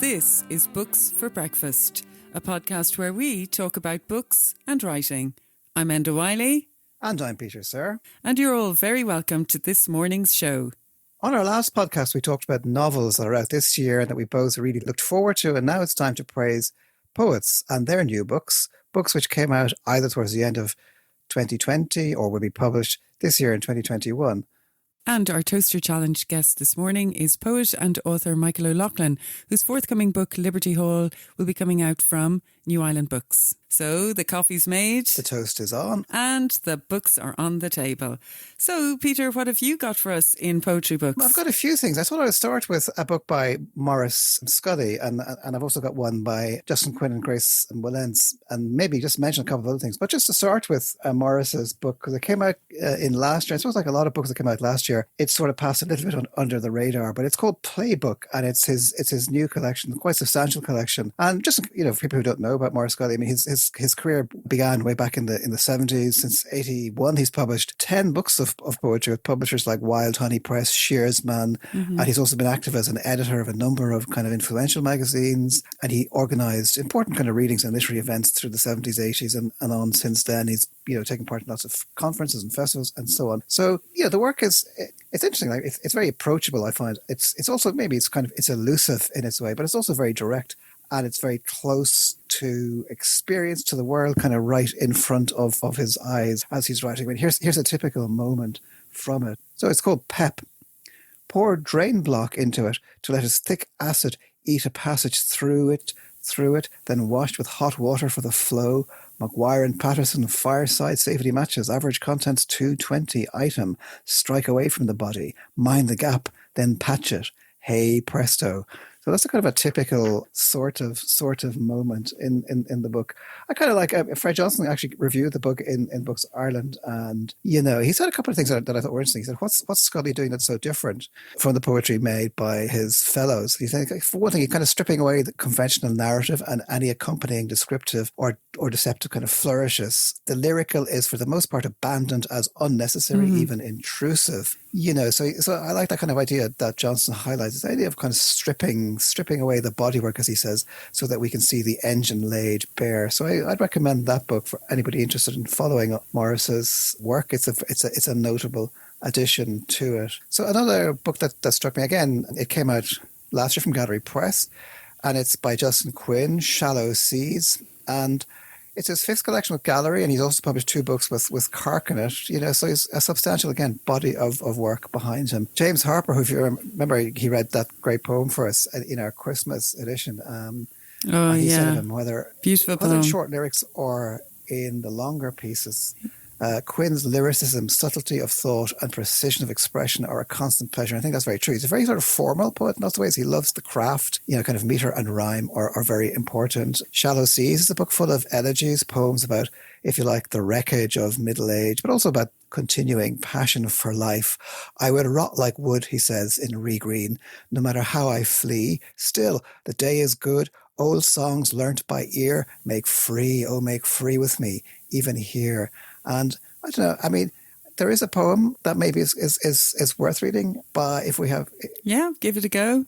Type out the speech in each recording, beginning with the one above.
This is Books for Breakfast, a podcast where we talk about books and writing. I'm Enda Wiley. And I'm Peter Sirr. And you're all very welcome to this morning's show. On our last podcast, we talked about novels that are out this year and that we both really looked forward to. And now it's time to praise poets and their new books, books which came out either towards the end of 2020 or will be published this year in 2021. And our Toaster Challenge guest this morning is poet and author Michael O'Loughlin, whose forthcoming book, Liberty Hall, will be coming out from New Island Books. So the coffee's made. The toast is on. And the books are on the table. So, Peter, what have you got for us in poetry books? Well, I've got a few things. I thought I would start with a book by Maurice Scully, and I've also got one by Justin Quinn and Grace Willens, and maybe just mention a couple of other things. But just to start with Maurice's book, because it came out in last year. It was like a lot of books that came out last year. It sort of passed a little bit under the radar, but it's called Playbook, and it's his new collection, quite substantial collection. And just, for people who don't know about Maurice Scully, I mean, his career began way back in the 70s. Since 81, he's published 10 books of poetry with publishers like Wild Honey Press, Shearsman, and he's also been active as an editor of a number of kind of influential magazines, and he organised important kind of readings and literary events through the 70s, 80s and on since then. He's taken part in lots of conferences and festivals and so on. So, the work it's interesting. Like it's very approachable, I find. It's also, maybe it's elusive in its way, but it's also very direct. And it's very close to experience, to the world, kind of right in front of his eyes as he's writing. I mean, here's a typical moment from it. So it's called Pep. Pour drain block into it to let its thick acid eat a passage through it, then washed with hot water for the flow. Maguire and Patterson fireside safety matches. Average contents 220 item. Strike away from the body. Mind the gap, then patch it. Hey presto. So that's a kind of a typical sort of moment in the book. I kind of like Fred Johnson actually reviewed the book in Books Ireland, and he said a couple of things that I thought were interesting. He said, "What's Scully doing that's so different from the poetry made by his fellows?" He said, for one thing, he's kind of stripping away the conventional narrative and any accompanying descriptive or deceptive kind of flourishes. The lyrical is for the most part abandoned as unnecessary, even intrusive. So I like that kind of idea that Johnson highlights, the idea of kind of stripping away the bodywork, as he says, so that we can see the engine laid bare. So I'd recommend that book for anybody interested in following up Maurice's work. It's a notable addition to it. So another book that struck me again, it came out last year from Gallery Press, and it's by Justin Quinn, Shallow Seas, and it's his fifth collection with Gallery, and he's also published 2 books with Kirk in it, so he's a substantial, again, body of work behind him. James Harper, who, if you remember, he read that great poem for us in our Christmas edition. He said of him, whether in short lyrics or in the longer pieces, Quinn's lyricism, subtlety of thought and precision of expression are a constant pleasure. I think that's very true. He's a very sort of formal poet in lots of ways. He loves the craft, kind of metre and rhyme are very important. Shallow Seas is a book full of elegies, poems about, if you like, the wreckage of middle age, but also about continuing passion for life. I would rot like wood, he says in Ree Green, no matter how I flee. Still, the day is good. Old songs learnt by ear, make free with me, even here. And I don't know, I mean, there is a poem that maybe is worth reading, but if we have... Yeah, give it a go.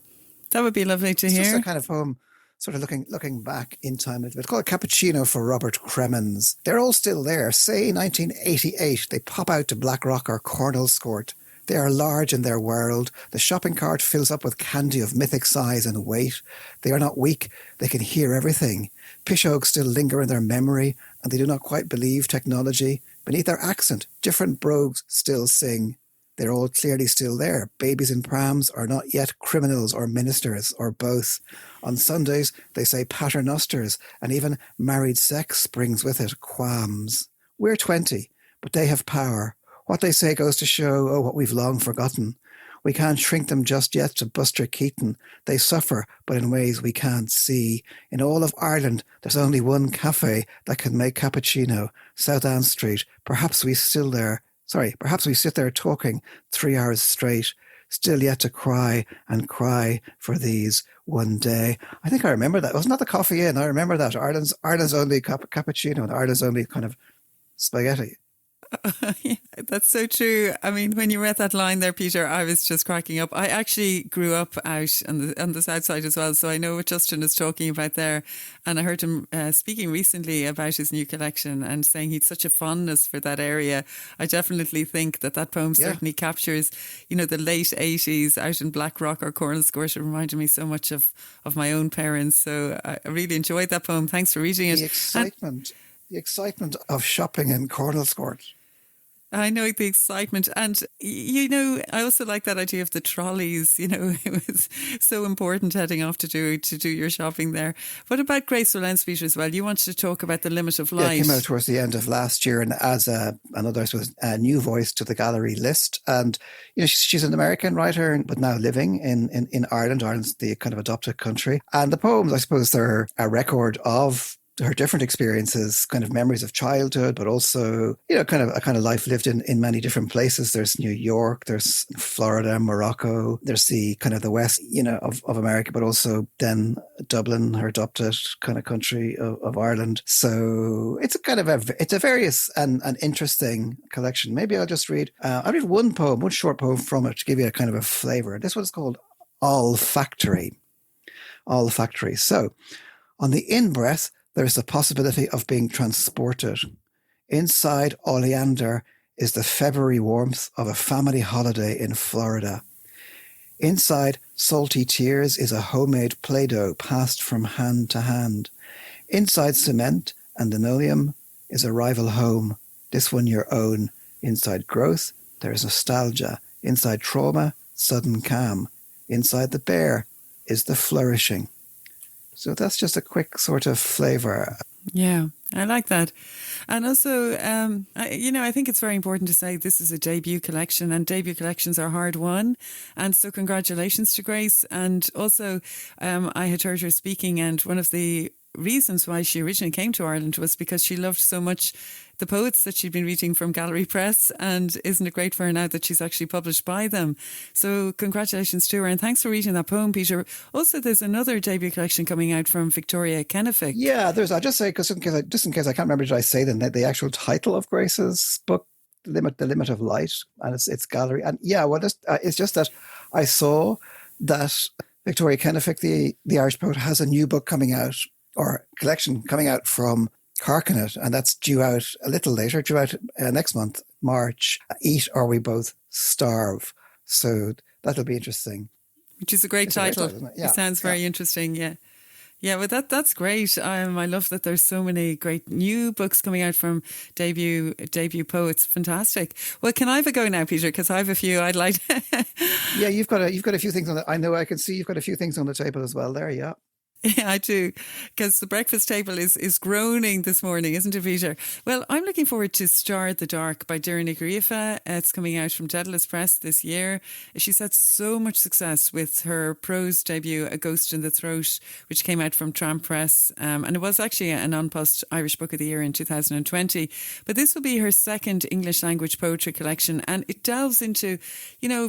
That would be lovely to hear. It's just a kind of poem sort of looking back in time. It's called Cappuccino for Robert Cremens. They're all still there. Say 1988, they pop out to Blackrock or Cornelscourt. They are large in their world. The shopping cart fills up with candy of mythic size and weight. They are not weak. They can hear everything. Pishogues still linger in their memory, and they do not quite believe technology. Beneath their accent, different brogues still sing. They're all clearly still there. Babies in prams are not yet criminals or ministers, or both. On Sundays, they say paternosters, and even married sex brings with it qualms. We're 20, but they have power. What they say goes to show, what we've long forgotten. We can't shrink them just yet to Buster Keaton. They suffer, but in ways we can't see. In all of Ireland, there's only one cafe that can make cappuccino, South Ann Street. Perhaps we sit there talking 3 hours straight, still yet to cry and cry for these one day. I think I remember that. Wasn't that the Coffee Inn? I remember that. Ireland's only cappuccino and Ireland's only kind of spaghetti. Yeah, that's so true. I mean, when you read that line there, Peter, I was just cracking up. I actually grew up out on the south side as well, so I know what Justin is talking about there. And I heard him speaking recently about his new collection and saying he'd such a fondness for that area. I definitely think that poem certainly captures, the late 80s out in Blackrock or Cornelscourt. It reminded me so much of my own parents. So I really enjoyed that poem. Thanks for reading it. The excitement of shopping in Cornelscourt. I know the excitement. And, I also like that idea of the trolleys. It was so important heading off to do your shopping there. What about Grace Willen's Peter as well? You wanted to talk about The Limit of Light. Yeah, it came out towards the end of last year and adds another, I suppose, a new voice to the gallery list. And, she's an American writer, but now living in Ireland. Ireland's the kind of adopted country. And the poems, I suppose, they're a record of her different experiences, kind of memories of childhood, but also, kind of a kind of life lived in many different places. There's New York, there's Florida, Morocco, there's the kind of the West, of America, but also then Dublin, her adopted kind of country of Ireland. So it's it's a various and interesting collection. Maybe I'll just read, I'll read one short poem from it to give you a kind of a flavor. This one's called Olfactory. Olfactory. So on the in-breath, there is the possibility of being transported. Inside oleander is the February warmth of a family holiday in Florida. Inside salty tears is a homemade Play-Doh passed from hand to hand. Inside cement and linoleum is a rival home, this one your own. Inside growth, there is nostalgia. Inside trauma, sudden calm. Inside the bear is the flourishing. So that's just a quick sort of flavour. Yeah, I like that. And also, I think it's very important to say this is a debut collection and debut collections are hard won. And so congratulations to Grace. And also, I had heard her speaking, and one of the reasons why she originally came to Ireland was because she loved so much the poets that she'd been reading from Gallery Press, and isn't it great for her now that she's actually published by them? So congratulations to her, and thanks for reading that poem, Peter. Also, there's another debut collection coming out from Victoria Kennefic. Yeah, I'll just say, just in case I can't remember, did I say the actual title of Grace's book, The Limit of Light, and it's gallery. And yeah, well, it's just that I saw that Victoria Kennefic, the Irish poet, has a new book coming out, or collection coming out from Carcanet, and that's due out a little later, next month, March. Eat or We Both Starve. So that'll be interesting. Which is a great title. Isn't it? Yeah. It sounds very interesting, yeah. Yeah, well, that's great. I love that there's so many great new books coming out from debut poets. Fantastic. Well, can I have a go now, Peter? Because I have a few I'd like. Yeah, you've got a few things on the. I know I can see you've got a few things on the table as well. There, yeah. Yeah, I do, because the breakfast table is groaning this morning, isn't it, Peter? Well, I'm looking forward to Star the Dark by Doireann Griafa. It's coming out from Daedalus Press this year. She's had so much success with her prose debut, A Ghost in the Throat, which came out from Tramp Press, and it was actually an Unpost Irish Book of the Year in 2020. But this will be her second English language poetry collection, and it delves into,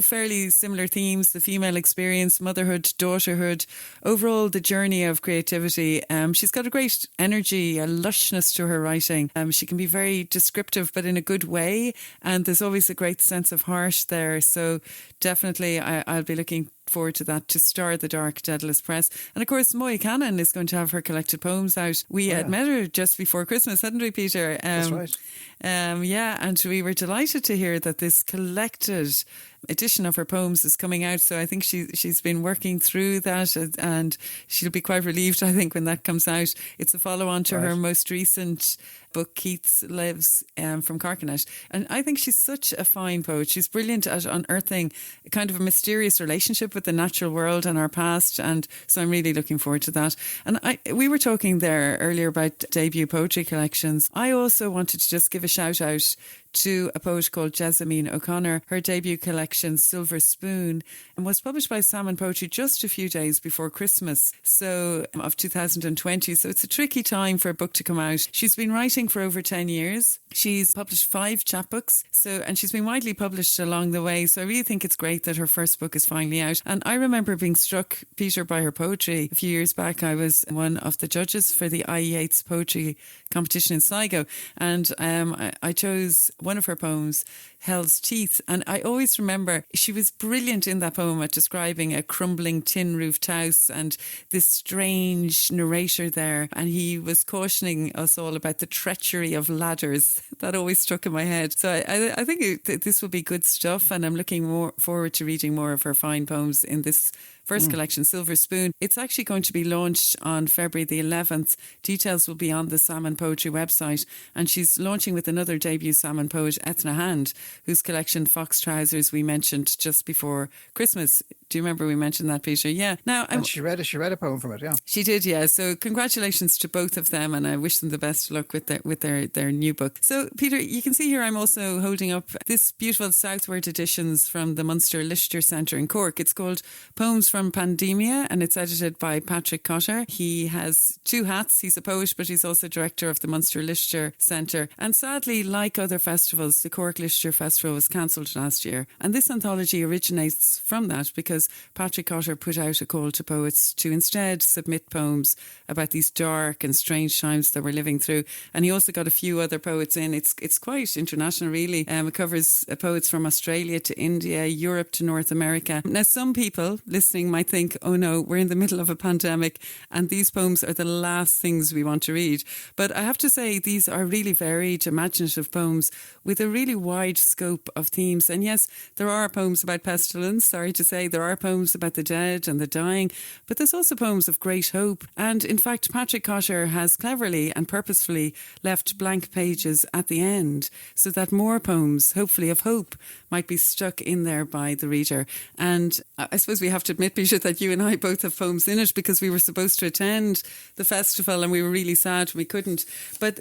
fairly similar themes: the female experience, motherhood, daughterhood, overall the journey of creativity. She's got a great energy, a lushness to her writing. She can be very descriptive, but in a good way. And there's always a great sense of heart there. So definitely I'll be looking forward to that, to Star the Dark, Daedalus Press. And of course, Moya Cannon is going to have her collected poems out. We had met her just before Christmas, hadn't we, Peter? That's right. Yeah, and we were delighted to hear that this collected edition of her poems is coming out. So I think she's been working through that, and she'll be quite relieved, I think, when that comes out. It's a follow-on to her most recent book, Keats Lives, from Carcanet. And I think she's such a fine poet. She's brilliant at unearthing a kind of a mysterious relationship with the natural world and our past. And so I'm really looking forward to that. And we were talking there earlier about debut poetry collections. I also wanted to just give a shout out to a poet called Jessamine O'Connor. Her debut collection, Silver Spoon, was published by Salmon Poetry just a few days before Christmas of 2020. So it's a tricky time for a book to come out. She's been writing for over 10 years. She's published 5 chapbooks, and she's been widely published along the way. So I really think it's great that her first book is finally out. And I remember being struck, Peter, by her poetry. A few years back, I was one of the judges for the IE8's poetry competition in Sligo, and I chose one of her poems, Hell's Teeth. And I always remember she was brilliant in that poem at describing a crumbling tin roofed house and this strange narrator there. And he was cautioning us all about the treachery of ladders. That always stuck in my head. So I think this will be good stuff. And I'm looking forward to reading more of her fine poems in this first collection, Silver Spoon. It's actually going to be launched on February the 11th. Details will be on the Salmon Poetry website. And she's launching with another debut salmon poet, Ethna Hand, whose collection Fox Trousers we mentioned just before Christmas. Do you remember we mentioned that, Peter? Yeah. Now, and she read a poem from it, yeah. She did, yeah. So congratulations to both of them, and I wish them the best of luck with their new book. So, Peter, you can see here I'm also holding up this beautiful Southward Editions from the Munster Literature Centre in Cork. It's called Poems from Pandemia, and it's edited by Patrick Cotter. He has two hats. He's a poet, but he's also director of the Munster Literature Centre. And sadly, like other festivals, the Cork Literature Festival was cancelled last year. And this anthology originates from that because Patrick Cotter put out a call to poets to instead submit poems about these dark and strange times that we're living through. And he also got a few other poets in. It's quite international, really. It covers poets from Australia to India, Europe to North America. Now, some people listening might think, oh no, we're in the middle of a pandemic and these poems are the last things we want to read. But I have to say, these are really varied, imaginative poems with a really wide scope of themes. And yes, there are poems about pestilence, sorry to say. There are poems about the dead and the dying, but there's also poems of great hope. And in fact, Patrick Cotter has cleverly and purposefully left blank pages at the end so that more poems, hopefully of hope, might be stuck in there by the reader. And I suppose we have to admit, Peter, that you and I both have poems in it because we were supposed to attend the festival and we were really sad we couldn't. But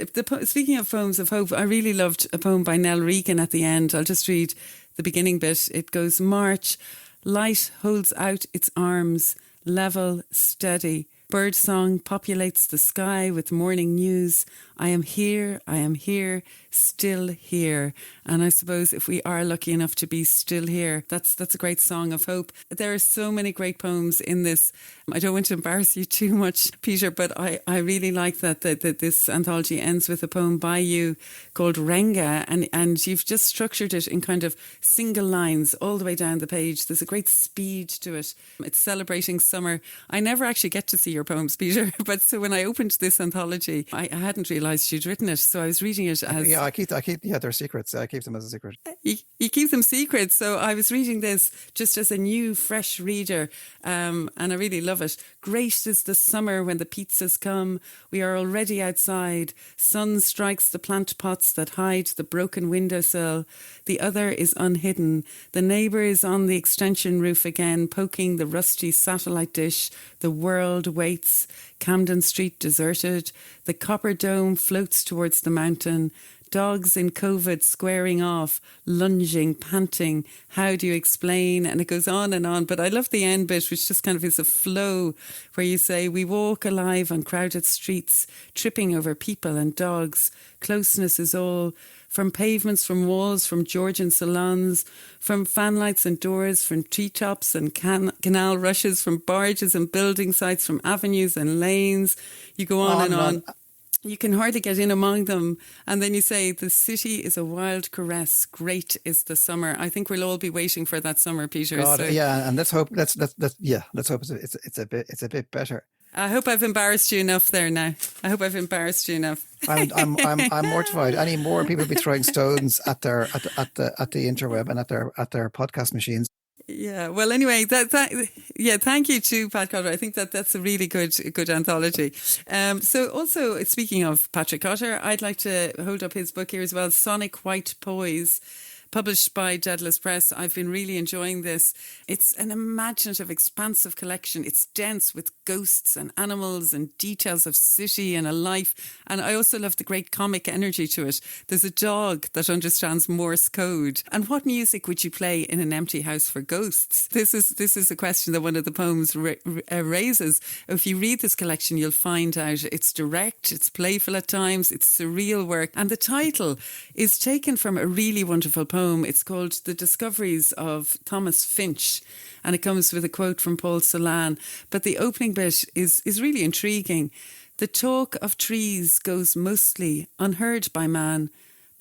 speaking of poems of hope, I really loved a poem by Nell Regan at the end. I'll just read the beginning bit. It goes, March, light holds out its arms, level, steady. Birdsong populates the sky with morning news. I am here, still here. And I suppose if we are lucky enough to be still here, that's a great song of hope. There are so many great poems in this. I don't want to embarrass you too much, Peter, but I really like that this anthology ends with a poem by you called Renga, and you've just structured it in kind of single lines all the way down the page. There's a great speed to it. It's celebrating summer. I never actually get to see your poems, Peter, but so when I opened this anthology, I hadn't realised you'd written it, so I was reading it as... Yeah, they're secrets. I keep them as a secret. You keep them secret, so I was reading this just as a new, fresh reader, and I really love it. Great is the summer when the pizzas come. We are already outside. Sun strikes the plant pots that hide the broken windowsill. The other is unhidden. The neighbour is on the extension roof again, poking the rusty satellite dish. The world waits. Camden Street deserted. The copper dome floats towards the mountain. Dogs in COVID squaring off, lunging, panting. How do you explain? And it goes on and on. But I love the end bit, which just kind of is a flow where you say, we walk alive on crowded streets, tripping over people and dogs. Closeness is all. From pavements, from walls, from Georgian salons, from fanlights and doors, from treetops and canal rushes, from barges and building sites, from avenues and lanes. You go on and on. You can hardly get in among them. And then you say, the city is a wild caress. Great is the summer. I think we'll all be waiting for that summer, Peter. God, so. Yeah, and let's hope. Let's hope it's a bit better. I hope I've embarrassed you enough there now. I hope I've embarrassed you enough. I'm mortified. Any more people be throwing stones at the interweb and at their podcast machines. Yeah. Well, anyway, thank you to Pat Cotter. I think that's a really good anthology. So also, speaking of Patrick Cotter, I'd like to hold up his book here as well, Sonic White Poise, published by Daedalus Press. I've been really enjoying this. It's an imaginative, expansive collection. It's dense with ghosts and animals and details of city and a life. And I also love the great comic energy to it. There's a dog that understands Morse code. And what music would you play in an empty house for ghosts? This is a question that one of the poems raises. If you read this collection, you'll find out it's direct, it's playful at times, it's surreal work. And the title is taken from a really wonderful poem. It's called The Discoveries of Thomas Finch, and it comes with a quote from Paul Celan. But the opening bit is really intriguing. The talk of trees goes mostly unheard by man,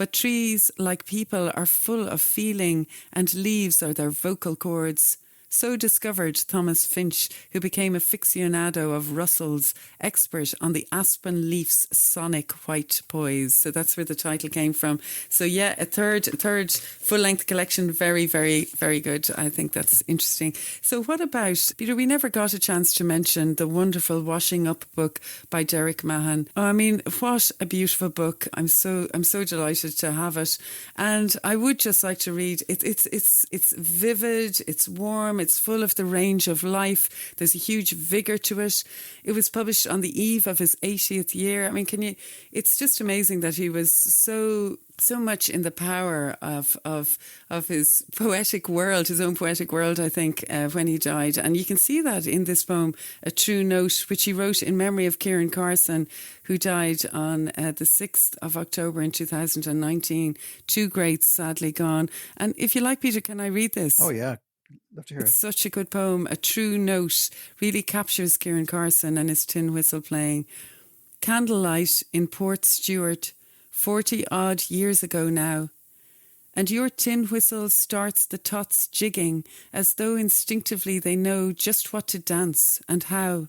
But trees, like people, are full of feeling, and leaves are their vocal cords. So discovered Thomas Finch, who became aficionado of Russell's, expert on the aspen leaf's sonic white poise. So that's where the title came from. So yeah, a third full-length collection. Very, very, very good. I think that's interesting. So what about, Peter, we never got a chance to mention the wonderful Washing Up book by Derek Mahan. Oh, I mean, what a beautiful book. I'm so delighted to have it. And I would just like to read it. It's vivid, it's warm, it's full of the range of life. There's a huge vigour to it. It was published on the eve of his 80th year. I mean, it's just amazing that he was so much in the power of his poetic world, his own poetic world, I think, when he died. And you can see that in this poem, A True Note, which he wrote in memory of Kieran Carson, who died on the 6th of October in 2019. Two greats sadly gone. And if you like, Peter, can I read this? Oh, yeah. Love to hear It's such a good poem. A True Note really captures Kieran Carson and his tin whistle playing. Candlelight in Port Stewart, 40 odd years ago now. And your tin whistle starts the tots jigging as though instinctively they know just what to dance and how.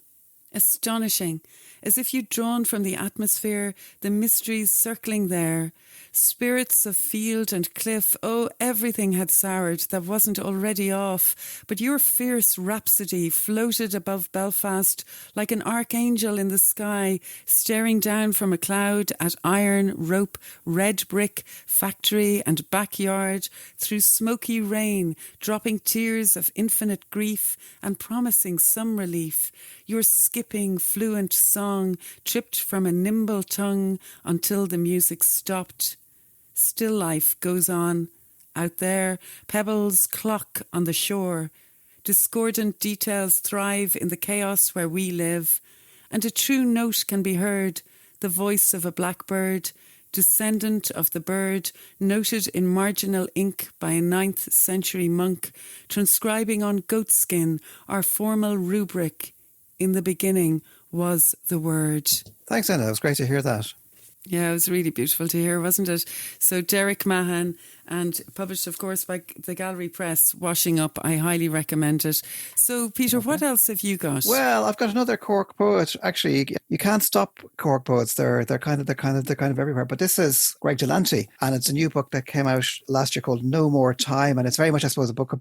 Astonishing, as if you'd drawn from the atmosphere the mysteries circling there. Spirits of field and cliff, oh, everything had soured that wasn't already off. But your fierce rhapsody floated above Belfast like an archangel in the sky, staring down from a cloud at iron, rope, red brick, factory and backyard, through smoky rain, dropping tears of infinite grief and promising some relief. Your skipping, fluent song tripped from a nimble tongue until the music stopped. Still life goes on. Out there, pebbles clock on the shore. Discordant details thrive in the chaos where we live. And a true note can be heard, the voice of a blackbird, descendant of the bird, noted in marginal ink by a 9th century monk, transcribing on goatskin our formal rubric. In the beginning was the word. Thanks, Anna. It was great to hear that. Yeah, it was really beautiful to hear, wasn't it? So Derek Mahan, and published, of course, by the Gallery Press, Washing Up. I highly recommend it. So, Peter, what else have you got? Well, I've got another Cork poet. Actually, you can't stop Cork poets. They're kind of everywhere. But this is Greg Delancey, and it's a new book that came out last year called No More Time, and it's very much, I suppose, a book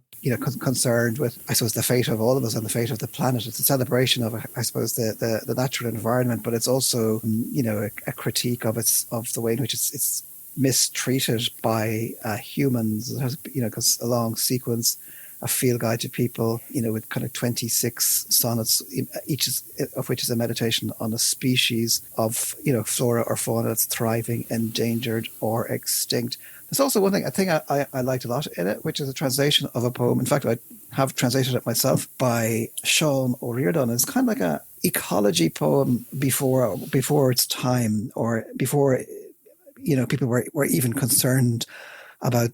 concerned with, I suppose, the fate of all of us and the fate of the planet. It's a celebration of, I suppose, the natural environment, but it's also, a critique of the way in which it's mistreated by humans. It has, because a long sequence, a field guide to people, with kind of 26 sonnets, each of which is a meditation on a species of, flora or fauna that's thriving, endangered or extinct. There's also one thing I liked a lot in it, which is a translation of a poem. In fact, I have translated it myself, by Sean O'Riordan. It's kind of like a ecology poem before its time, or before people were even concerned about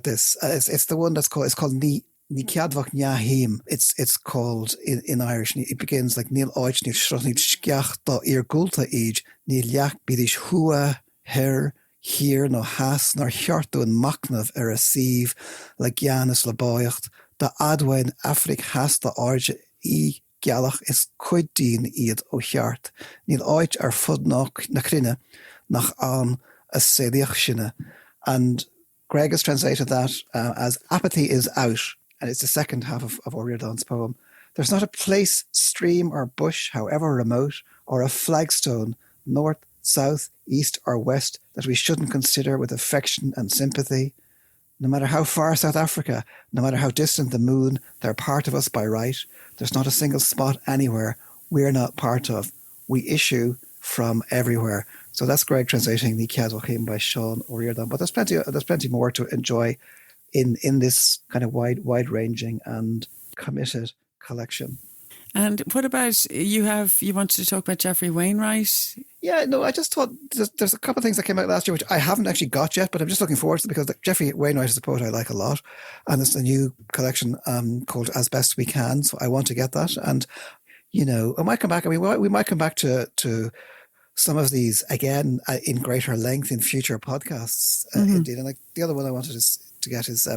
this. It's the one it's called Ni Ceadmhacht Neahim. It's called in Irish. It begins like Níl Oich Níl Shrot Níl Sceach Dá Ir Gulta Ij Níl Leach Bidis Hua Her Here No Has Nor Hjartún Machnamh a Sieve like Janus Laboicht Da Adwain Afric Has Da Arge I Gealach is Cuidín Iad O Hart Níl Oich Fud na Crinne nach an a sédiach sinne. And Greg has translated that as apathy is out, and it's the second half of O'Riordan's poem. There's not a place, stream or bush, however remote, or a flagstone, north, south, east or west, that we shouldn't consider with affection and sympathy. No matter how far South Africa, no matter how distant the moon, they're part of us by right. There's not a single spot anywhere we're not part of. We issue from everywhere. So that's Greg translating Ni Ceadmhacht Neahim by Sean O'Riordan. But there's plenty more to enjoy in this kind of wide-ranging and committed collection. And what about you wanted to talk about Jeffrey Wainwright? Yeah, no, I just thought there's a couple of things that came out last year which I haven't actually got yet, but I'm just looking forward to it because Jeffrey Wainwright is a poet I like a lot, and it's a new collection called As Best We Can, so I want to get that. And I might come back. I mean, we might come back to some of these again in greater length in future podcasts. Indeed, and like the other one I wanted to get is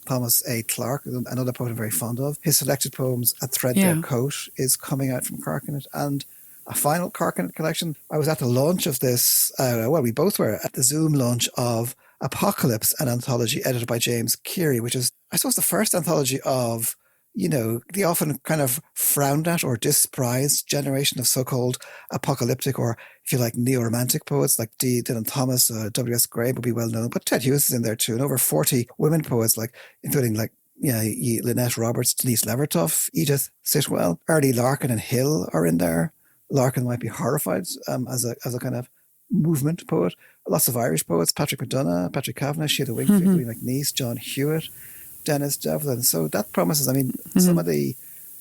Thomas A. Clarke, another poet I'm very fond of. His selected poems, A Threadbare Coat, is coming out from Carcanet, and a final Carcanet collection. I was at the launch of this, we both were at the Zoom launch of Apocalypse, an anthology edited by James Keary, which is, I suppose, the first anthology of, the often kind of frowned at or disprized generation of so-called apocalyptic, or if you like, neo-romantic poets like Dylan Thomas, W.S. Gray would be well known, but Ted Hughes is in there too, and over 40 women poets, including Lynette Roberts, Denise Levertov, Edith Sitwell, Early Larkin and Hill are in there. Larkin might be horrified as a kind of movement poet. Lots of Irish poets, Patrick McDonagh, Patrick Kavanagh, Sheila Wingfield, Louis McNeice, John Hewitt, Dennis Devlin. So that promises, some of the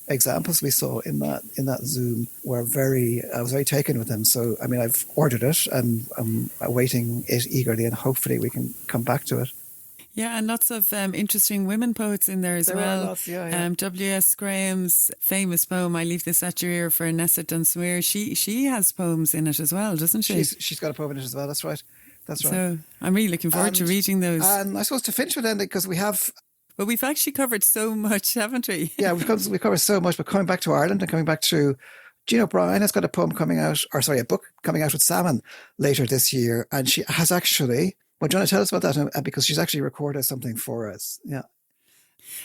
examples we saw in that Zoom were I was very taken with them. So, I've ordered it and I'm awaiting it eagerly, and hopefully we can come back to it. Yeah, and lots of interesting women poets in there as well. Lots, yeah. W.S. Graham's famous poem, I Leave This at Your Ear, for Nessa Dunsmuir. She has poems in it as well, doesn't she? She's got a poem in it as well, that's right. So I'm really looking forward to reading those. And I suppose to finish with then, because we have... Well, we've actually covered so much, haven't we? Yeah, we've covered so much, but coming back to Ireland and coming back to... Jean O'Brien has got a poem coming out, a book coming out with Salmon later this year, and she has actually... Well, do you want to tell us about that? Because she's actually recorded something for us. Yeah.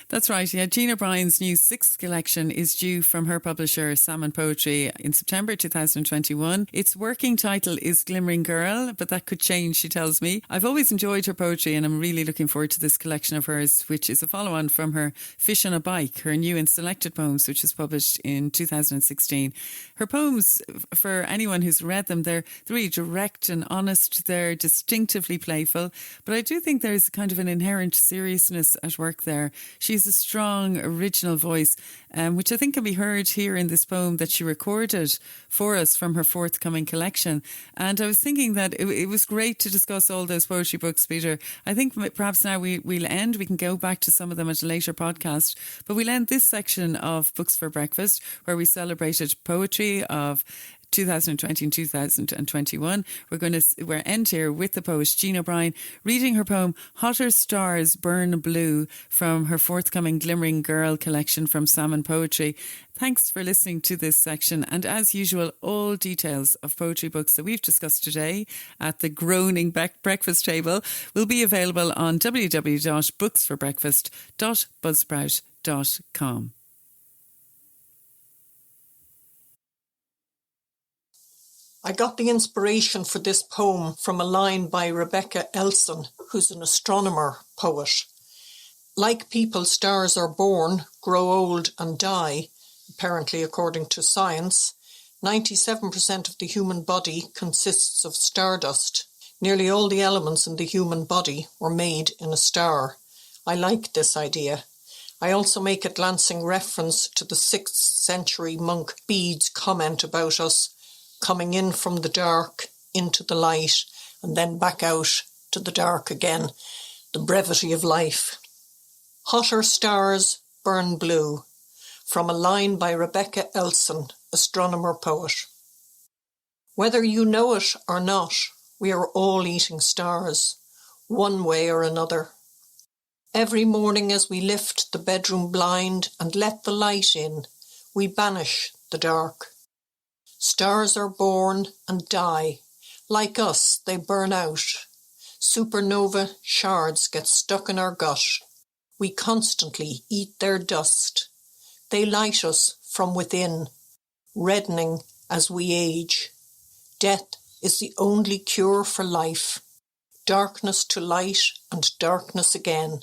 That's right, yeah. Jean O'Brien's new 6th collection is due from her publisher, Salmon Poetry, in September 2021. Its working title is Glimmering Girl, but that could change, she tells me. I've always enjoyed her poetry, and I'm really looking forward to this collection of hers, which is a follow-on from her Fish on a Bike, her new and selected poems, which was published in 2016. Her poems, for anyone who's read them, they're really direct and honest. They're distinctively playful, but I do think there's kind of an inherent seriousness at work there. She's a strong, original voice, which I think can be heard here in this poem that she recorded for us from her forthcoming collection. And I was thinking that it was great to discuss all those poetry books, Peter. I think perhaps now we'll end. We can go back to some of them at a later podcast. But we'll end this section of Books for Breakfast, where we celebrated poetry of 2020 and 2021. We're end here with the poet Jean O'Brien reading her poem Hotter Stars Burn Blue from her forthcoming Glimmering Girl collection from Salmon Poetry. Thanks for listening to this section, and as usual, all details of poetry books that we've discussed today at the groaning breakfast table will be available on www.booksforbreakfast.buzzsprout.com. I got the inspiration for this poem from a line by Rebecca Elson, who's an astronomer poet. Like people, stars are born, grow old and die. Apparently, according to science, 97% of the human body consists of stardust. Nearly all the elements in the human body were made in a star. I like this idea. I also make a glancing reference to the 6th century monk Bede's comment about us coming in from the dark into the light and then back out to the dark again, the brevity of life. Hotter stars burn blue, from a line by Rebecca Elson, astronomer poet. Whether you know it or not, we are all eating stars, one way or another. Every morning as we lift the bedroom blind and let the light in, we banish the dark. Stars are born and die. Like us, they burn out. Supernova shards get stuck in our gut. We constantly eat their dust. They light us from within, reddening as we age. Death is the only cure for life. Darkness to light and darkness again.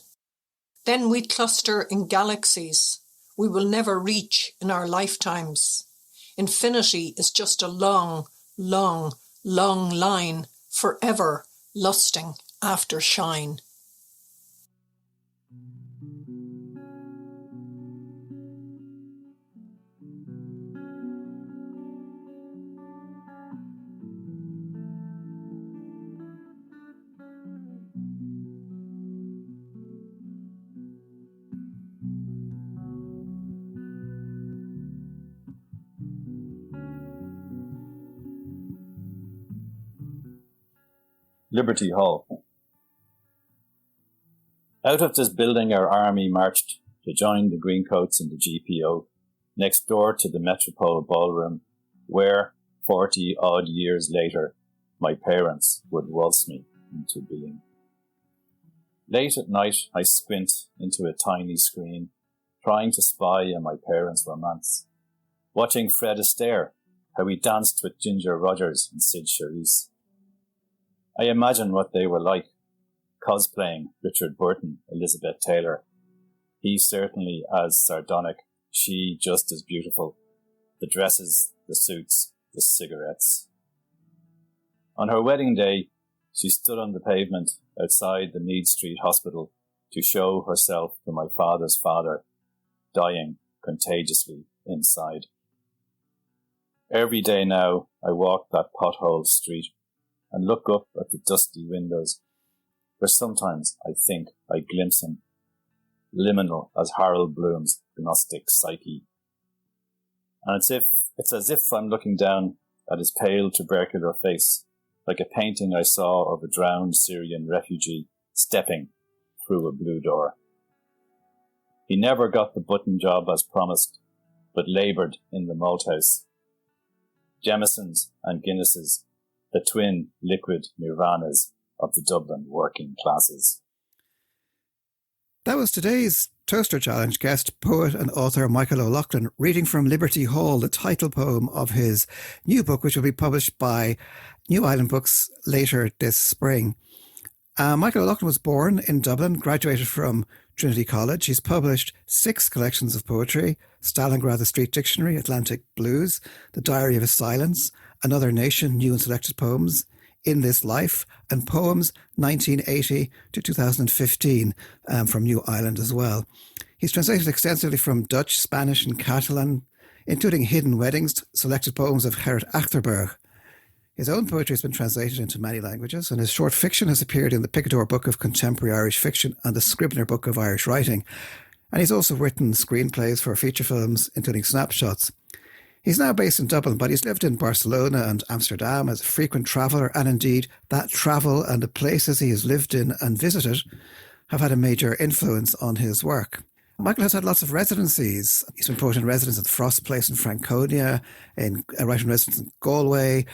Then we cluster in galaxies we will never reach in our lifetimes. Infinity is just a long, long, long line, forever lusting after shine. Liberty Hall. Out of this building our army marched to join the Greencoats in the GPO, next door to the Metropole Ballroom, where, 40-odd years later, my parents would waltz me into being. Late at night, I squint into a tiny screen, trying to spy on my parents' romance, watching Fred Astaire, how he danced with Ginger Rogers and Sid Charisse. I imagine what they were like, cosplaying Richard Burton, Elizabeth Taylor. He certainly as sardonic, she just as beautiful. The dresses, the suits, the cigarettes. On her wedding day, she stood on the pavement outside the Mead Street Hospital to show herself to my father's father, dying contagiously inside. Every day now, I walk that potholed street and look up at the dusty windows, where sometimes I think I glimpse him, liminal as Harold Bloom's Gnostic Psyche. And it's as if I'm looking down at his pale tubercular face, like a painting I saw of a drowned Syrian refugee stepping through a blue door. He never got the button job as promised, but laboured in the malthouse. Jamesons and Guinnesses, the twin liquid nirvanas of the Dublin working classes. That was today's Toaster Challenge guest, poet and author Michael O'Loughlin, reading from Liberty Hall, the title poem of his new book, which will be published by New Island Books later this spring. Michael O'Loughlin was born in Dublin, graduated from Trinity College. He's published 6 collections of poetry: Stalingrad, The Street Dictionary, Atlantic Blues, The Diary of a Silence, Another Nation, New and Selected Poems, In This Life, and Poems 1980 to 2015 from New Island as well. He's translated extensively from Dutch, Spanish and Catalan, including Hidden Weddings, selected poems of Gerrit Achterberg. His own poetry has been translated into many languages, and his short fiction has appeared in the Picador Book of Contemporary Irish Fiction and the Scribner Book of Irish Writing. And he's also written screenplays for feature films, including Snapshots. He's now based in Dublin, but he's lived in Barcelona and Amsterdam as a frequent traveller, and indeed that travel and the places he has lived in and visited have had a major influence on his work. Michael has had lots of residencies. He's been poet in residence at the Frost Place in Franconia, in a writer in residence in Galway.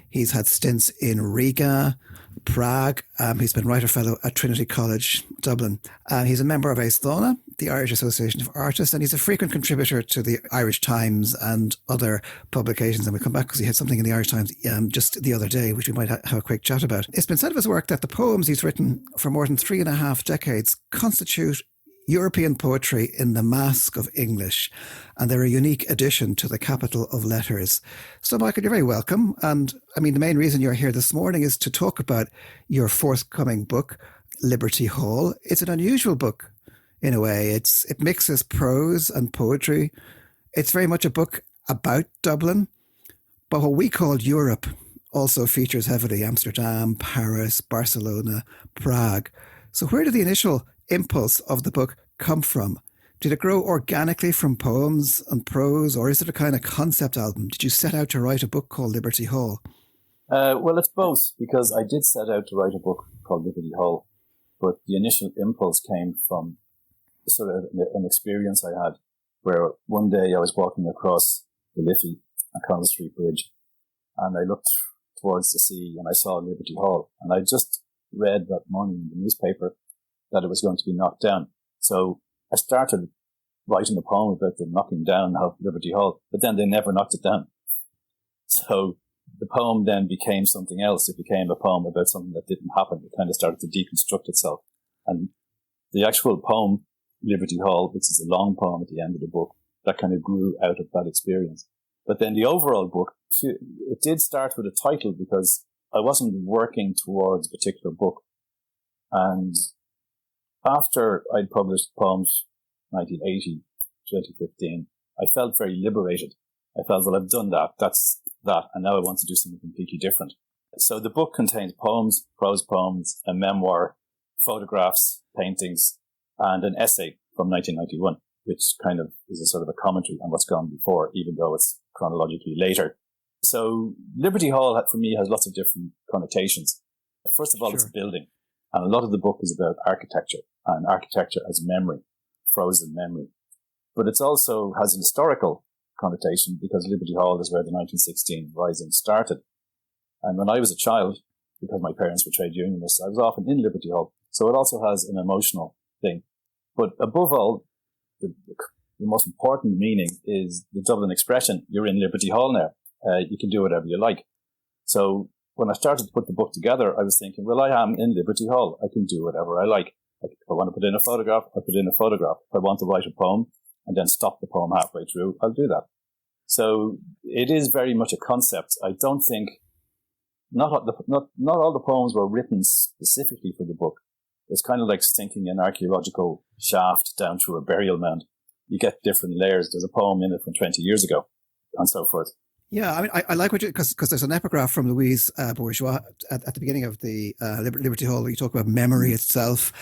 He's had stints in Riga, Prague. He's been writer fellow at Trinity College, Dublin. He's a member of Aesthona, the Irish Association of Artists, and he's a frequent contributor to the Irish Times and other publications. And we'll come back because he had something in the Irish Times just the other day, which we might have a quick chat about. It's been said of his work that the poems he's written for more than 3.5 decades constitute European poetry in the mask of English, and they're a unique addition to the capital of letters. So, Michael, you're very welcome. And I mean, the main reason you're here this morning is to talk about your forthcoming book, Liberty Hall. It's an unusual book in a way. It mixes prose and poetry. It's very much a book about Dublin, but what we call Europe also features heavily: Amsterdam, Paris, Barcelona, Prague. So where did the initial impulse of the book come from? Did it grow organically from poems and prose, or is it a kind of concept album? Did you set out to write a book called Liberty Hall? Well, it's both, because I did set out to write a book called Liberty Hall, but the initial impulse came from sort of an experience I had where one day I was walking across the Liffey and Connell Street Bridge, and I looked towards the sea and I saw Liberty Hall, and I just read that morning in the newspaper that it was going to be knocked down. So I started writing a poem about the knocking down of Liberty Hall, but then they never knocked it down. So the poem then became something else. It became a poem about something that didn't happen. It kind of started to deconstruct itself. And the actual poem, Liberty Hall, which is a long poem at the end of the book, that kind of grew out of that experience. But then the overall book, it did start with a title because I wasn't working towards a particular book. And after I'd published poems 1980, 2015, I felt very liberated. I felt, well, I've done that. That's that. And now I want to do something completely different. So the book contains poems, prose poems, a memoir, photographs, paintings, and an essay from 1991, which kind of is a sort of a commentary on what's gone before, even though it's chronologically later. So Liberty Hall, for me, has lots of different connotations. First of all, it's Sure. a building. And a lot of the book is about architecture and architecture as memory, frozen memory. But it also has an historical connotation because Liberty Hall is where the 1916 Rising started. And when I was a child, because my parents were trade unionists, I was often in Liberty Hall. So it also has an emotional thing. But above all, the most important meaning is the Dublin expression, you're in Liberty Hall now. You can do whatever you like. So when I started to put the book together, I was thinking, well, I am in Liberty Hall. I can do whatever I like. If I want to put in a photograph, I'll put in a photograph. If I want to write a poem and then stop the poem halfway through, I'll do that. So it is very much a concept. I don't think, not all the poems were written specifically for the book. It's kind of like sinking an archaeological shaft down through a burial mound. You get different layers. There's a poem in it from 20 years ago and so forth. Yeah, I mean, I like what you, because there's an epigraph from Louise Bourgeois at the beginning of the Liberty Hall where you talk about memory itself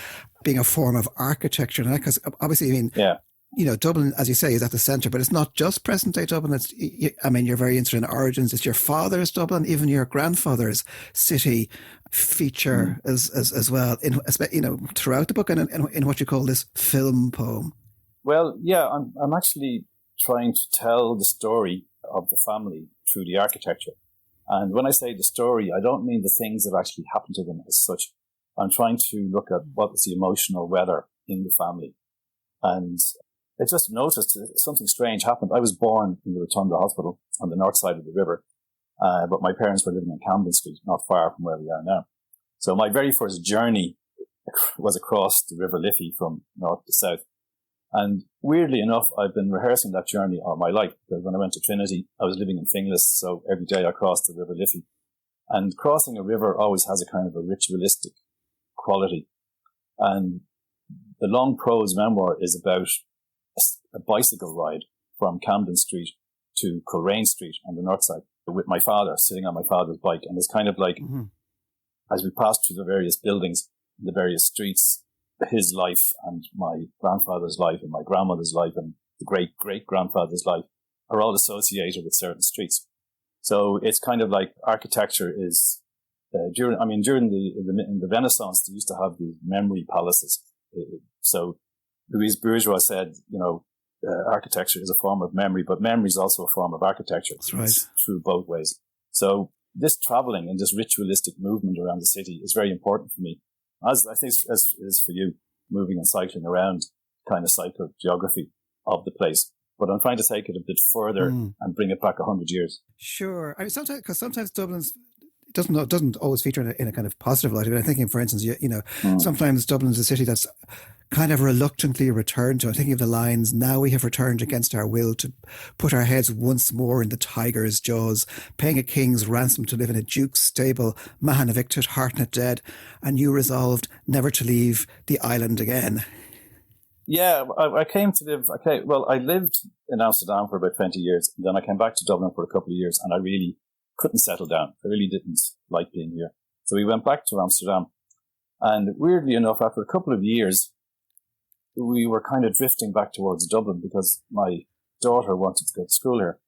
being a form of architecture. And because obviously, I mean, Yeah. you know, Dublin, as you say, is at the centre, but it's not just present day Dublin. It's, I mean, you're very interested in origins. It's your father's Dublin, even your grandfather's city feature as well, you know, throughout the book and in what you call this film poem. Well, yeah, I'm actually trying to tell the story of the family through the architecture. And when I say the story, I don't mean the things that actually happened to them as such. I'm trying to look at what was the emotional weather in the family. And I just noticed something strange happened. I was born in the Rotunda Hospital on the north side of the river, but my parents were living in Camden Street, not far from where we are now. So my very first journey was across the River Liffey from north to south. And weirdly enough, I've been rehearsing that journey all my life, because when I went to Trinity, I was living in Finglas, so every day I crossed the River Liffey. And crossing a river always has a kind of a ritualistic quality. And the long prose memoir is about a bicycle ride from Camden Street to Coleraine Street on the north side with my father, sitting on my father's bike. And it's kind of like, as we passed through the various buildings, the various streets, his life and my grandfather's life and my grandmother's life and the great-great-grandfather's life are all associated with certain streets. So it's kind of like architecture is, during the Renaissance, they used to have these memory palaces. So Louise Bourgeois said, you know, architecture is a form of memory, but memory is also a form of architecture. That's right. It's through both ways. So this traveling and this ritualistic movement around the city is very important for me. As I think as is for you, moving and cycling around kind of psychogeography of the place. But I'm trying to take it a bit further and bring it back 100 years. Sure. I mean, sometimes Dublin's doesn't always feature in a kind of positive light. I mean, I'm thinking, for instance, you know, sometimes Dublin's a city that's kind of reluctantly returned to. I'm thinking of the lines, now we have returned against our will to put our heads once more in the tiger's jaws, paying a king's ransom to live in a duke's stable, Mahan evicted, Hartnett dead, and you resolved never to leave the island again. Yeah, I came to live, I lived in Amsterdam for about 20 years. And then I came back to Dublin for a couple of years and I really couldn't settle down. I really didn't like being here. So we went back to Amsterdam. And weirdly enough, after a couple of years, we were kind of drifting back towards Dublin because my daughter wanted to go to school here.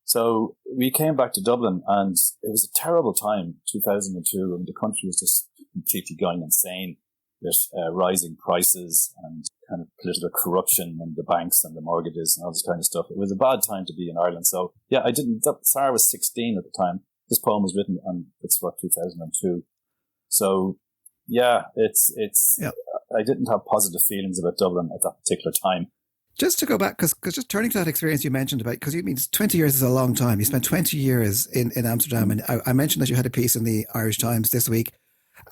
So we came back to Dublin and it was a terrible time, 2002, and the country was just completely going insane with rising prices and kind of political corruption and the banks and the mortgages and all this kind of stuff. It was a bad time to be in Ireland. So yeah, Sirr was 16 at the time. This poem was written on, 2002. So yeah, I didn't have positive feelings about Dublin at that particular time. Just to go back, because just turning to that experience you mentioned about, because you mean 20 years is a long time. You spent 20 years in Amsterdam. And I mentioned that you had a piece in the Irish Times this week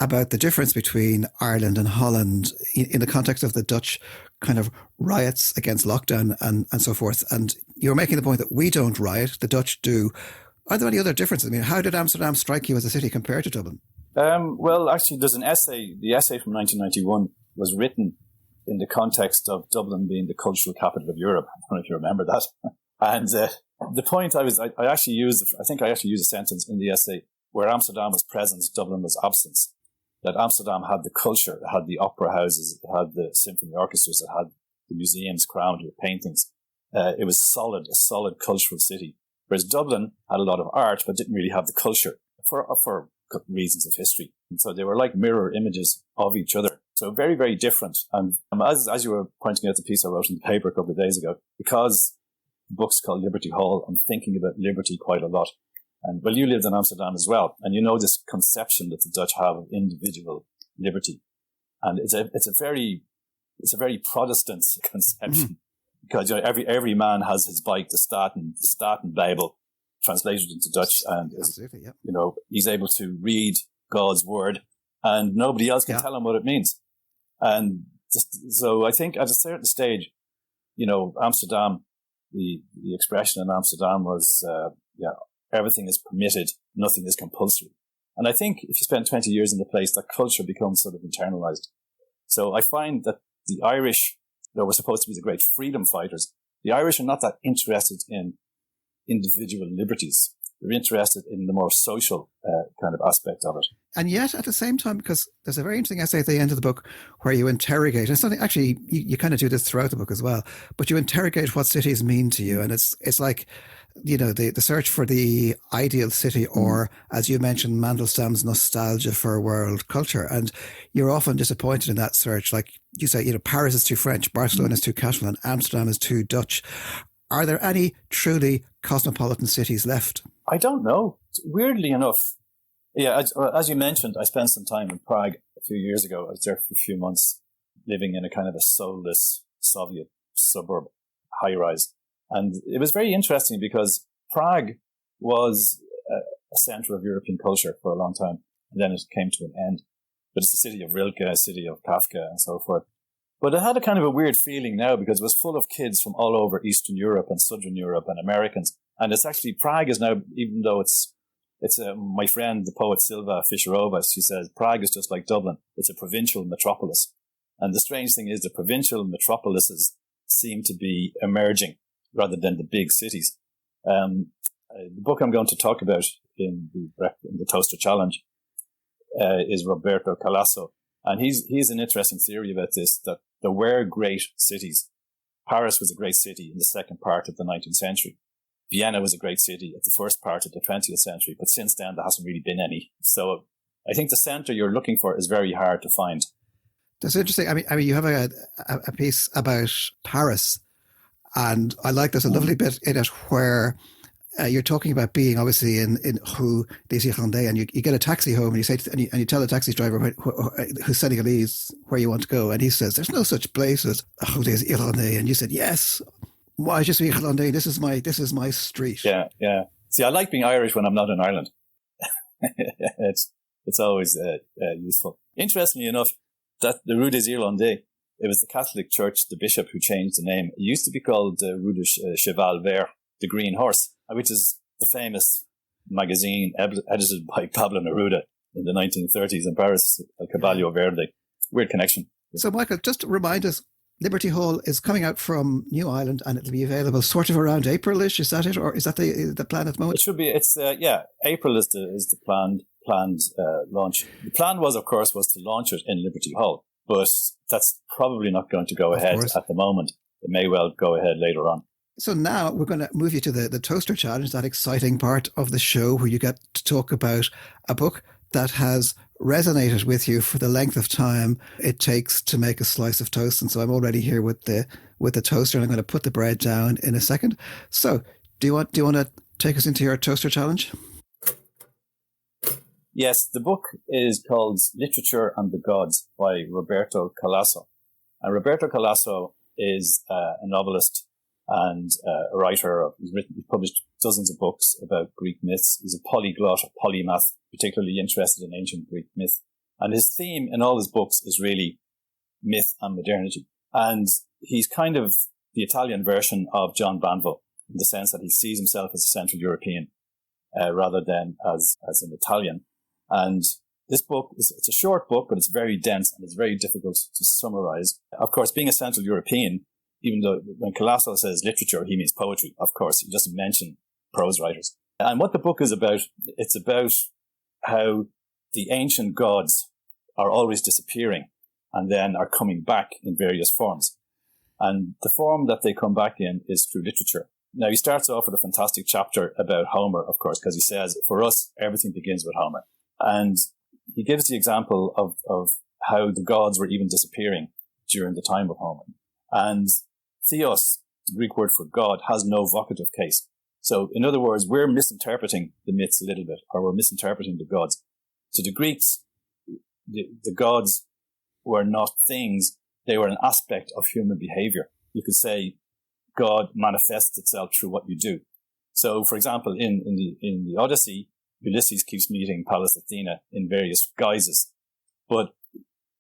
about the difference between Ireland and Holland in the context of the Dutch kind of riots against lockdown and so forth. And you're making the point that we don't riot, the Dutch do. Are there any other differences? I mean, how did Amsterdam strike you as a city compared to Dublin? Well, actually, there's an essay. The essay from 1991 was written in the context of Dublin being the cultural capital of Europe. I don't know if you remember that. And the point I actually used a sentence in the essay where Amsterdam was presence, Dublin was absence. That Amsterdam had the culture, it had the opera houses, it had the symphony orchestras, it had the museums crowned with paintings. It was a solid cultural city. Whereas Dublin had a lot of art, but didn't really have the culture for reasons of history. So they were like mirror images of each other. So very, very different. And as you were pointing out the piece I wrote in the paper a couple of days ago, because the book's called Liberty Hall, I'm thinking about liberty quite a lot. And well, you lived in Amsterdam as well. And you know this conception that the Dutch have of individual liberty. And it's a very Protestant conception, because every man has his bike, the Staten Bible, translated into Dutch, and he's able to read God's word, and nobody else can tell him what it means. And so I think at a certain stage, Amsterdam, the expression in Amsterdam was, everything is permitted, nothing is compulsory. And I think if you spend 20 years in the place, that culture becomes sort of internalized. So I find that the Irish, though we're supposed to be the great freedom fighters, the Irish are not that interested in individual liberties. They're interested in the more social kind of aspect of it. And yet, at the same time, because there's a very interesting essay at the end of the book where you interrogate, and something actually you kind of do this throughout the book as well, but you interrogate what cities mean to you, and it's like, the search for the ideal city, or as you mentioned, Mandelstam's nostalgia for world culture, and you're often disappointed in that search. Like you say, Paris is too French, Barcelona is too Catalan, Amsterdam is too Dutch. Are there any truly cosmopolitan cities left? I don't know. Weirdly enough, as you mentioned, I spent some time in Prague a few years ago. I was there for a few months, living in a kind of a soulless Soviet suburb, high-rise. And it was very interesting because Prague was a center of European culture for a long time, and then it came to an end. But it's the city of Rilke, a city of Kafka, and so forth. But it had a kind of a weird feeling now because it was full of kids from all over Eastern Europe and Southern Europe and Americans. And it's actually, Prague is now, even though it's my friend, the poet Silva Fischerova, she says, Prague is just like Dublin. It's a provincial metropolis. And the strange thing is the provincial metropolises seem to be emerging rather than the big cities. The book I'm going to talk about in the Toaster Challenge is Roberto Calasso. And he's an interesting theory about this, that there were great cities. Paris was a great city in the second part of the 19th century. Vienna was a great city at the first part of the 20th century, but since then there hasn't really been any. So I think the centre you're looking for is very hard to find. That's interesting. I mean, you have a piece about Paris, and I like there's a lovely bit in it where you're talking about being obviously in Rue des Irlandais, and you get a taxi home, and you say and you tell the taxi driver who's Senegalese where you want to go, and he says there's no such place as Rue des Irlandais, and you said yes. Why just Irlandais? This is my street. Yeah. See, I like being Irish when I'm not in Ireland. It's always useful. Interestingly enough, that the Rue des Irlandais, it was the Catholic Church, the bishop, who changed the name. It used to be called Rue de Cheval Vert, the Green Horse, which is the famous magazine edited by Pablo Neruda in the 1930s in Paris, El Caballo Verde. Weird connection. So, Michael, just to remind us, Liberty Hall is coming out from New Ireland, and it'll be available sort of around April-ish. Is that it, or is that the plan at the moment? It should be. It's April is the planned launch. The plan was, of course, to launch it in Liberty Hall, but that's probably not going to go ahead at the moment. It may well go ahead later on. So now we're going to move you to the Toaster Challenge, that exciting part of the show where you get to talk about a book that has resonated with you for the length of time it takes to make a slice of toast. And so I'm already here with the toaster, and I'm going to put the bread down in a second. So do you want to take us into your Toaster Challenge? Yes, the book is called Literature and the Gods by Roberto Calasso. And Roberto Calasso is a novelist and a writer. He's published dozens of books about Greek myths. He's a polyglot, a polymath, particularly interested in ancient Greek myth. And his theme in all his books is really myth and modernity. And he's kind of the Italian version of John Banville, in the sense that he sees himself as a Central European rather than as an Italian. And this book, it's a short book, but it's very dense and it's very difficult to summarize. Of course, being a Central European, even though when Calasso says literature, he means poetry. Of course, he doesn't mention prose writers. And what the book is about, it's about how the ancient gods are always disappearing and then are coming back in various forms. And the form that they come back in is through literature. Now, he starts off with a fantastic chapter about Homer, of course, because he says, for us, everything begins with Homer. And he gives the example of how the gods were even disappearing during the time of Homer. And theos, the Greek word for God, has no vocative case. So in other words, we're misinterpreting the myths a little bit, or we're misinterpreting the gods. To the Greeks, the gods were not things, they were an aspect of human behavior. You could say God manifests itself through what you do. So, for example, in the Odyssey, Ulysses keeps meeting Pallas Athena in various guises. But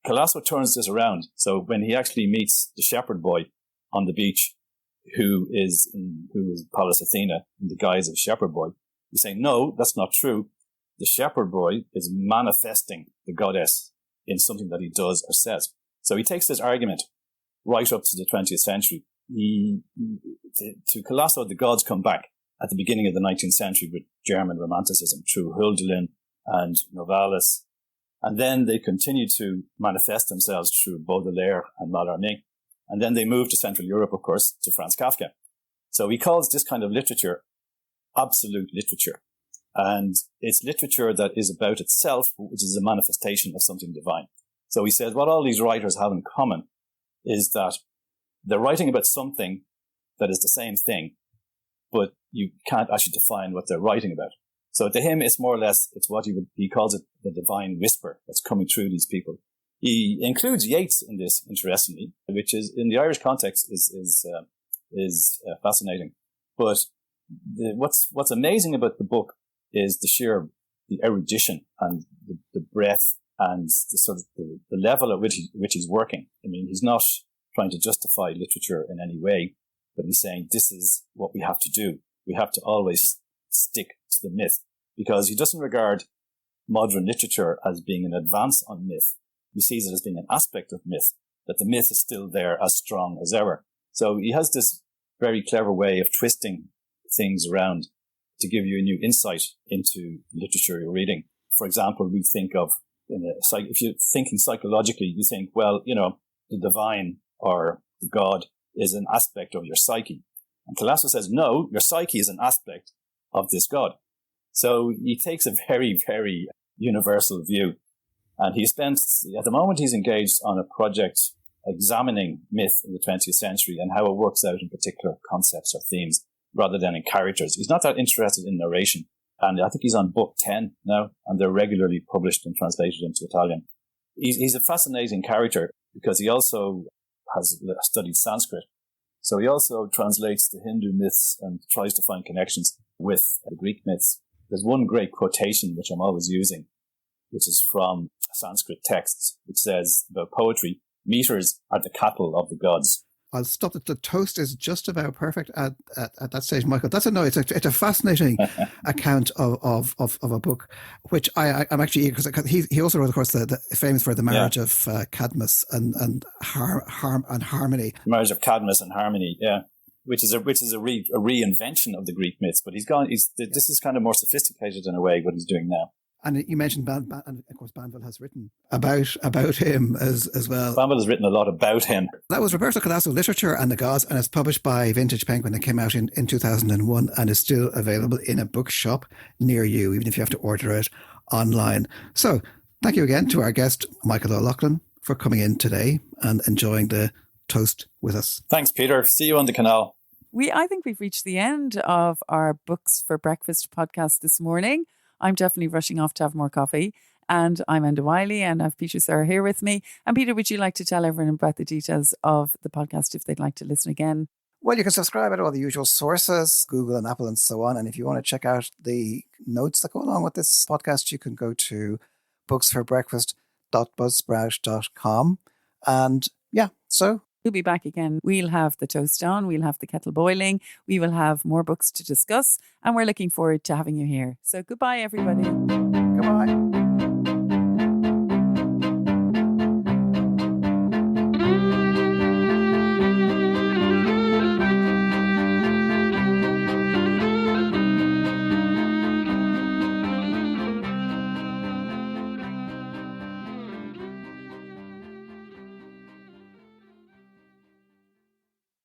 Calasso turns this around. So when he actually meets the shepherd boy on the beach, who is Pallas Athena in the guise of shepherd boy, he's saying, no, that's not true. The shepherd boy is manifesting the goddess in something that he does or says. So he takes this argument right up to the 20th century. To Calasso, the gods come back at the beginning of the 19th century with German Romanticism through Hölderlin and Novalis. And then they continue to manifest themselves through Baudelaire and Mallarmé. And then they move to Central Europe, of course, to Franz Kafka. So he calls this kind of literature absolute literature. And it's literature that is about itself, which is a manifestation of something divine. So he says what all these writers have in common is that they're writing about something that is the same thing, but you can't actually define what they're writing about. So to him, it's more or less, it's what he calls it the divine whisper that's coming through these people. He includes Yeats in this, interestingly, which is in the Irish context is fascinating. But what's amazing about the book is the erudition and the breadth and the sort of the level at which he's working. I mean, he's not trying to justify literature in any way, but he's saying this is what we have to do. We have to always stick to the myth, because he doesn't regard modern literature as being an advance on myth. He sees it as being an aspect of myth, that the myth is still there as strong as ever. So he has this very clever way of twisting things around to give you a new insight into literature you're reading. For example, we think of, if you're thinking psychologically, you think, well, the divine or the God is an aspect of your psyche. And Calasso says, no, your psyche is an aspect of this God. So he takes a very, very universal view. And at the moment he's engaged on a project examining myth in the 20th century and how it works out in particular concepts or themes rather than in characters. He's not that interested in narration. And I think he's on book 10 now, and they're regularly published and translated into Italian. He's a fascinating character because he also has studied Sanskrit. So he also translates the Hindu myths and tries to find connections with the Greek myths. There's one great quotation which I'm always using, which is from Sanskrit texts, which says about poetry, meters are the cattle of the gods. I'll stop. The toast is just about perfect at that stage, Michael. It's a fascinating account of a book, which I'm actually eager, because he also wrote, of course, the famous for the marriage of Cadmus and harmony. The marriage of Cadmus and harmony, yeah, which is a reinvention of the Greek myths. But this is kind of more sophisticated in a way what he's doing now. And you mentioned and of course Banville has written about him as well. Banville has written a lot about him. That was Roberto Calasso, Literature and the Gods, and it's published by Vintage Penguin. It came out in 2001 and is still available in a bookshop near you, even if you have to order it online. So thank you again to our guest, Michael O'Loughlin, for coming in today and enjoying the toast with us. Thanks, Peter. See you on the canal. I think we've reached the end of our Books for Breakfast podcast this morning. I'm definitely rushing off to have more coffee. And I'm Enda Wiley, and I have Peter Sirr here with me. And Peter, would you like to tell everyone about the details of the podcast if they'd like to listen again? Well, you can subscribe at all the usual sources, Google and Apple and so on. And if you want to check out the notes that go along with this podcast, you can go to booksforbreakfast.buzzsprout.com. And yeah, so we'll be back again. We'll have the toast on. We'll have the kettle boiling. We will have more books to discuss. And we're looking forward to having you here. So goodbye, everybody. Goodbye.